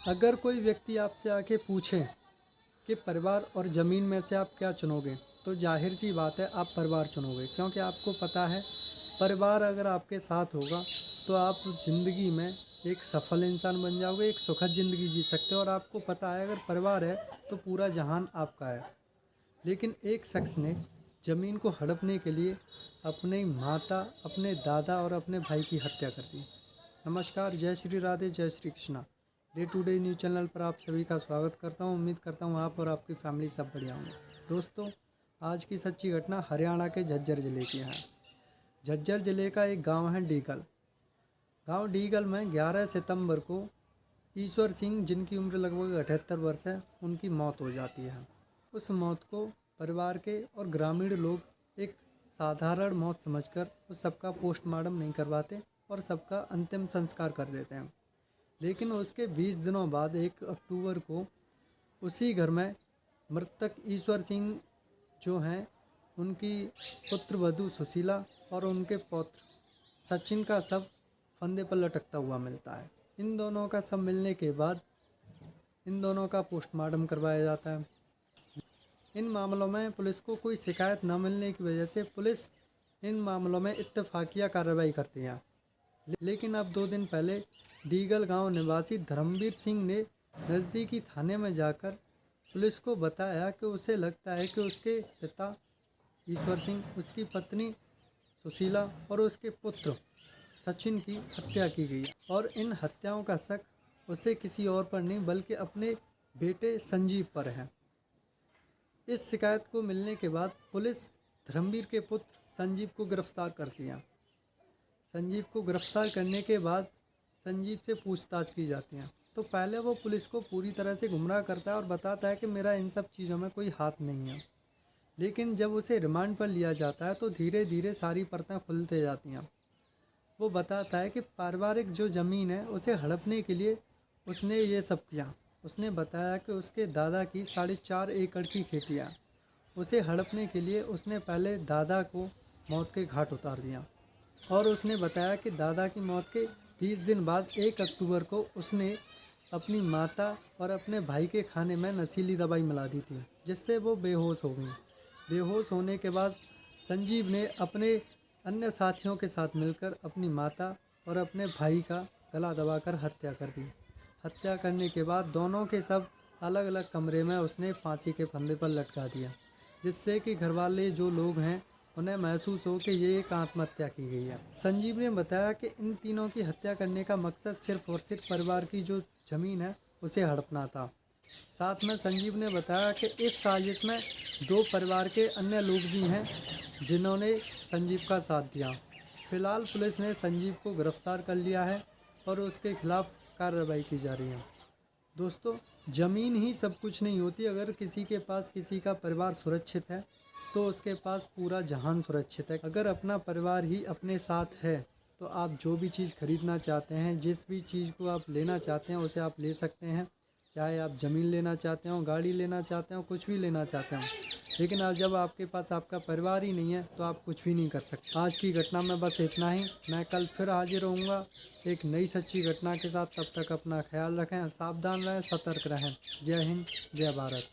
अगर कोई व्यक्ति आपसे आके पूछे कि परिवार और ज़मीन में से आप क्या चुनोगे, तो जाहिर सी बात है आप परिवार चुनोगे, क्योंकि आपको पता है परिवार अगर आपके साथ होगा तो आप ज़िंदगी में एक सफल इंसान बन जाओगे, एक सुखद ज़िंदगी जी सकते हो। और आपको पता है अगर परिवार है तो पूरा जहान आपका है। लेकिन एक शख्स ने ज़मीन को हड़पने के लिए अपने माता, अपने दादा और अपने भाई की हत्या कर दी। नमस्कार, जय श्री राधे, जय Shri Krishna. Day to day news channel पर आप सभी का स्वागत करता हूं। उम्मीद करता हूं आप और आपकी फैमिली सब बढ़िया होंगे। दोस्तों, आज की सच्ची घटना हरियाणा के झज्जर ज़िले की है। झज्जर ज़िले का एक गांव है डीगल। गांव डीगल में 11 सितंबर को ईश्वर सिंह, जिनकी उम्र लगभग 78 वर्ष है, उनकी मौत हो जाती है। उस मौत को परिवार के और ग्रामीण लोग एक साधारण मौत समझकर उस सबका पोस्टमार्टम नहीं करवाते और सबका अंतिम संस्कार कर देते हैं। लेकिन उसके 20 दिनों बाद 1 अक्टूबर को उसी घर में मृतक ईश्वर सिंह जो हैं, उनकी पुत्र वधू सुशीला और उनके पौत्र सचिन का शव फंदे पर लटकता हुआ मिलता है। इन दोनों का शव मिलने के बाद इन दोनों का पोस्टमार्टम करवाया जाता है। इन मामलों में पुलिस को कोई शिकायत न मिलने की वजह से पुलिस इन मामलों में इत्तेफाकिया कार्रवाई करती है। लेकिन अब 2 दिन पहले डीगल गांव निवासी धर्मवीर सिंह ने नज़दीकी थाने में जाकर पुलिस को बताया कि उसे लगता है कि उसके पिता ईश्वर सिंह, उसकी पत्नी सुशीला और उसके पुत्र सचिन की हत्या की गई है। और इन हत्याओं का शक उसे किसी और पर नहीं बल्कि अपने बेटे संजीव पर है। इस शिकायत को मिलने के बाद पुलिस धर्मवीर के पुत्र संजीव को गिरफ्तार करती है। संजीव को गिरफ्तार करने के बाद संजीव से पूछताछ की जाती है। तो पहले वो पुलिस को पूरी तरह से गुमराह करता है और बताता है कि मेरा इन सब चीज़ों में कोई हाथ नहीं है। लेकिन जब उसे रिमांड पर लिया जाता है तो धीरे धीरे सारी परतें खुलते जाती हैं। वो बताता है कि पारिवारिक जो ज़मीन है उसे हड़पने के लिए उसने ये सब किया। उसने बताया कि उसके दादा की 4.5 एकड़ की खेती है। उसे हड़पने के लिए उसने पहले दादा को मौत के घाट उतार दिया। और उसने बताया कि दादा की मौत के 20 दिन बाद 1 अक्टूबर को उसने अपनी माता और अपने भाई के खाने में नशीली दवाई मिला दी थी, जिससे वो बेहोश हो गई। बेहोश होने के बाद संजीव ने अपने अन्य साथियों के साथ मिलकर अपनी माता और अपने भाई का गला दबाकर हत्या कर दी। हत्या करने के बाद दोनों के शव अलग अलग कमरे में उसने फांसी के फंदे पर लटका दिया, जिससे कि घरवाले जो लोग हैं उन्हें महसूस हो कि ये एक आत्महत्या की गई है। संजीव ने बताया कि इन तीनों की हत्या करने का मकसद सिर्फ और सिर्फ परिवार की जो ज़मीन है उसे हड़पना था। साथ में संजीव ने बताया कि इस साजिश में 2 परिवार के अन्य लोग भी हैं जिन्होंने संजीव का साथ दिया। फिलहाल पुलिस ने संजीव को गिरफ्तार कर लिया है और उसके खिलाफ कार्रवाई की जा रही है। दोस्तों, ज़मीन ही सब कुछ नहीं होती। अगर किसी के पास किसी का परिवार सुरक्षित है तो उसके पास पूरा जहान सुरक्षित है। अगर अपना परिवार ही अपने साथ है तो आप जो भी चीज़ खरीदना चाहते हैं, जिस भी चीज़ को आप लेना चाहते हैं उसे आप ले सकते हैं। चाहे आप ज़मीन लेना चाहते हो, गाड़ी लेना चाहते हो, कुछ भी लेना चाहते हो। लेकिन आज जब आपके पास आपका परिवार ही नहीं है तो आप कुछ भी नहीं कर सकते। आज की घटना में बस इतना ही। मैं कल फिर हाजिर रहूँगा एक नई सच्ची घटना के साथ। तब तक अपना ख्याल रखें, सावधान रहें, सतर्क रहें। जय हिंद, जय भारत।